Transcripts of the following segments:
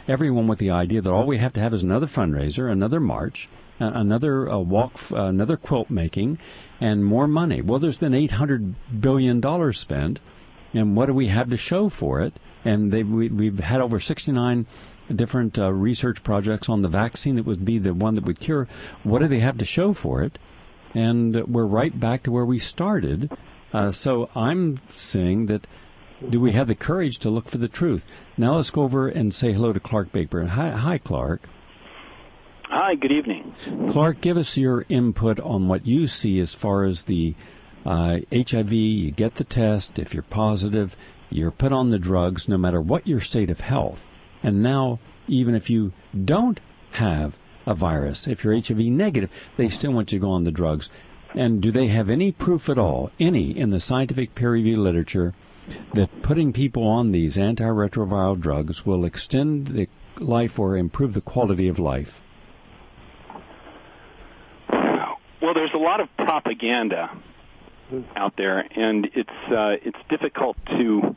everyone with the idea that all we have to have is another fundraiser, another march, another walk, another quilt making, and more money. Well, there's been $800 billion spent, and what do we have to show for it? And we've had over 69 different research projects on the vaccine that would be the one that would cure. What do they have to show for it? And we're right back to where we started. So I'm saying that, do we have the courage to look for the truth? Now let's go over and say hello to Clark Baker. Hi, Clark. Hi, good evening. Clark, give us your input on what you see as far as the HIV. You get the test. If you're positive, you're put on the drugs no matter what your state of health. And now, even if you don't have a virus, if you're HIV negative, they still want you to go on the drugs. And do they have any proof at all, any in the scientific peer-reviewed literature, that putting people on these antiretroviral drugs will extend the life or improve the quality of life? Well, there's a lot of propaganda out there, and it's difficult to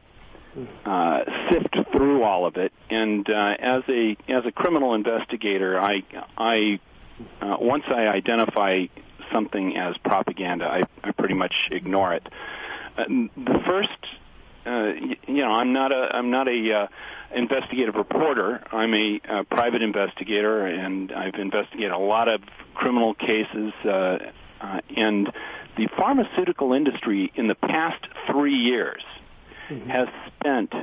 sift through all of it. And as a criminal investigator, I once I identify something as propaganda, I pretty much ignore it. The first, I'm not a investigative reporter. I'm a private investigator, and I've investigated a lot of criminal cases. And the pharmaceutical industry in the past 3 years has spent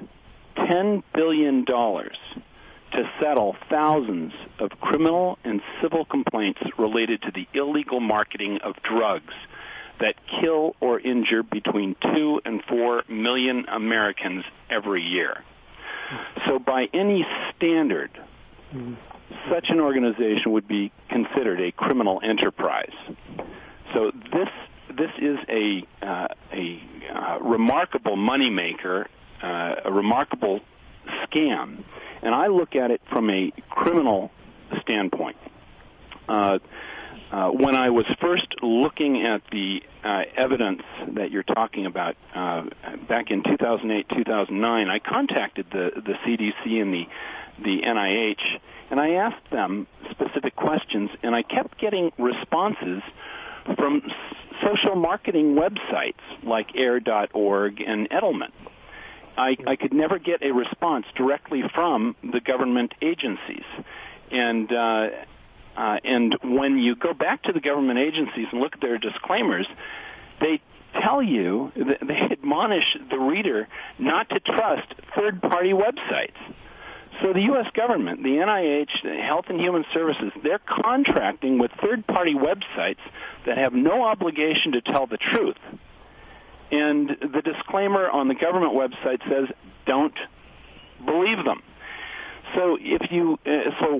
$10 billion to settle thousands of criminal and civil complaints related to the illegal marketing of drugs that kill or injure between 2 and 4 million Americans every year. So by any standard, such an organization would be considered a criminal enterprise. So this is a remarkable moneymaker, a remarkable scam, and I look at it from a criminal standpoint. When I was first looking at the evidence that you're talking about back in 2008, 2009, I contacted the CDC and the NIH, and I asked them specific questions, and I kept getting responses from social marketing websites like air.org and Edelman. I could never get a response directly from the government agencies. And when you go back to the government agencies and look at their disclaimers, they tell you, they admonish the reader not to trust third-party websites. So the U.S. government, the NIH, the Health and Human Services, they're contracting with third-party websites that have no obligation to tell the truth. And the disclaimer on the government website says, don't believe them. So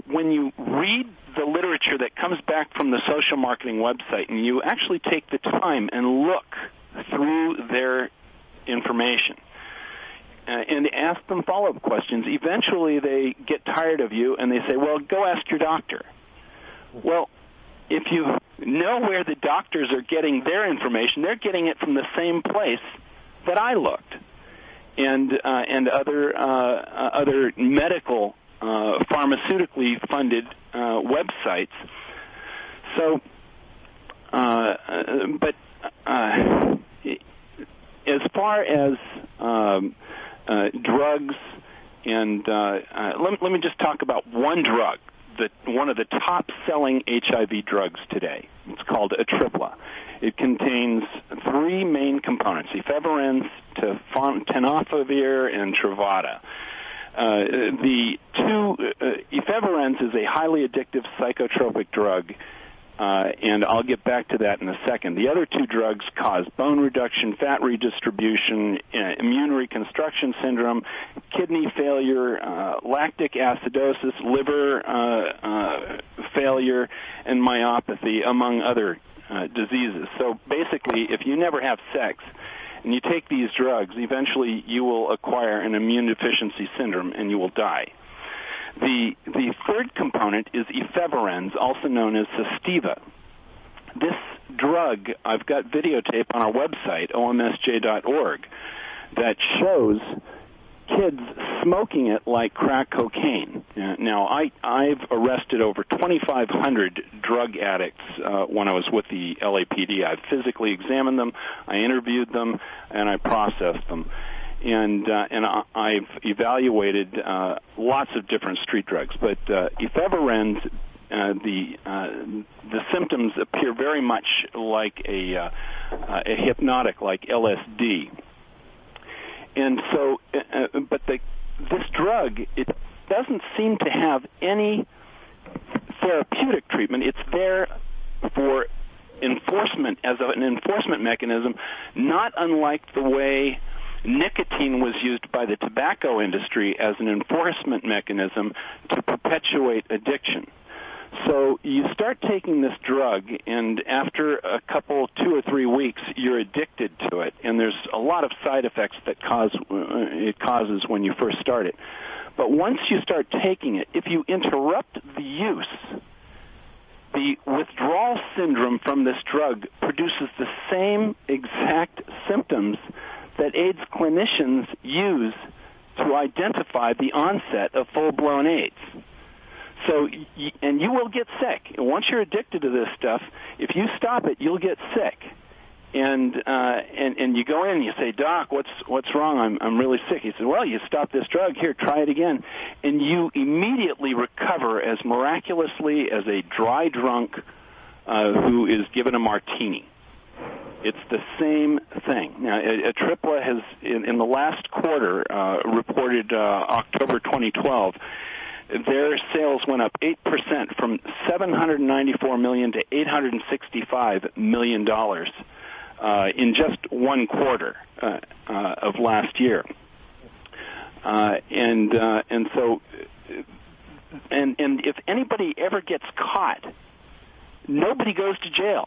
when you read the literature that comes back from the social marketing website and you actually take the time and look through their information and ask them follow-up questions, eventually they get tired of you and they say, well, go ask your doctor. Well, if you know where the doctors are getting their information, they're getting it from the same place that I looked, and other medical, pharmaceutically funded websites. So, but as far as drugs, and let me just talk about one drug. One of the top-selling HIV drugs today. It's called Atripla. It contains 3 main components: efavirenz, tenofovir, and Truvada. Efavirenz is a highly addictive psychotropic drug, and I'll get back to that in a second. The other 2 drugs cause bone reduction, fat redistribution, immune reconstruction syndrome, kidney failure, lactic acidosis, liver failure, and myopathy, among other diseases. So basically, if you never have sex and you take these drugs, eventually you will acquire an immune deficiency syndrome and you will die. The third component is efavirenz, also known as Sestiva. This drug, I've got videotape on our website, OMSJ.org, that shows kids smoking it like crack cocaine. Now, I've arrested over 2,500 drug addicts when I was with the LAPD. I've physically examined them, I interviewed them, and I processed them. And I've evaluated lots of different street drugs. But ephedrins, the symptoms appear very much like a hypnotic, like LSD. And so, but this drug, it doesn't seem to have any therapeutic treatment. It's there for enforcement, as an enforcement mechanism, not unlike the way nicotine was used by the tobacco industry as an enforcement mechanism to perpetuate addiction. So you start taking this drug, and after a couple, 2 or 3 weeks, you're addicted to it, and there's a lot of side effects that it causes when you first start it. But once you start taking it, if you interrupt the use, the withdrawal syndrome from this drug produces the same exact symptoms that AIDS clinicians use to identify the onset of full-blown AIDS. So, and you will get sick. Once you're addicted to this stuff, if you stop it, you'll get sick. And you go in and you say, "Doc, what's wrong? I'm really sick." He said, "Well, you stop this drug. Here, try it again." And you immediately recover as miraculously as a dry drunk who is given a martini. It's the same thing. Now, Atripla has, in the last quarter, reported October 2012, their sales went up 8% from $794 million to $865 million in just one quarter of last year. And if anybody ever gets caught, nobody goes to jail.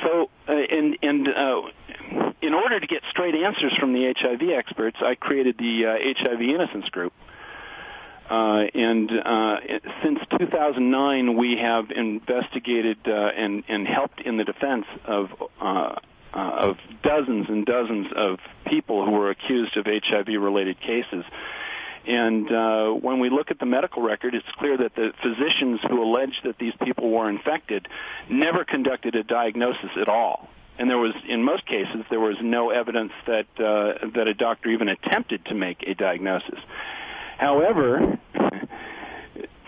So, in order to get straight answers from the HIV experts, I created the HIV Innocence Group. Since 2009, we have investigated and helped in the defense of dozens and dozens of people who were accused of HIV-related cases. And when we look at the medical record, it's clear that the physicians who alleged that these people were infected never conducted a diagnosis at all. And there was, in most cases, there was no evidence that a doctor even attempted to make a diagnosis. However,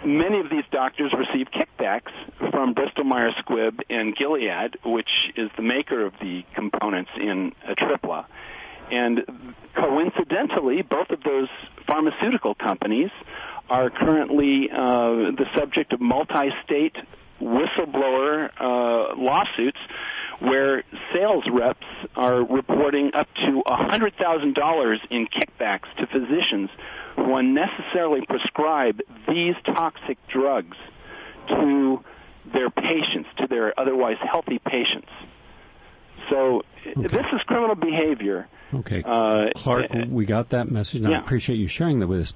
many of these doctors received kickbacks from Bristol Myers Squibb and Gilead, which is the maker of the components in Atripla. And coincidentally, both of those pharmaceutical companies are currently the subject of multi-state whistleblower lawsuits where sales reps are reporting up to $100,000 in kickbacks to physicians who unnecessarily prescribe these toxic drugs to their patients, to their otherwise healthy patients. So this is criminal behavior. Okay. Clark, we got that message, and I appreciate you sharing that with us.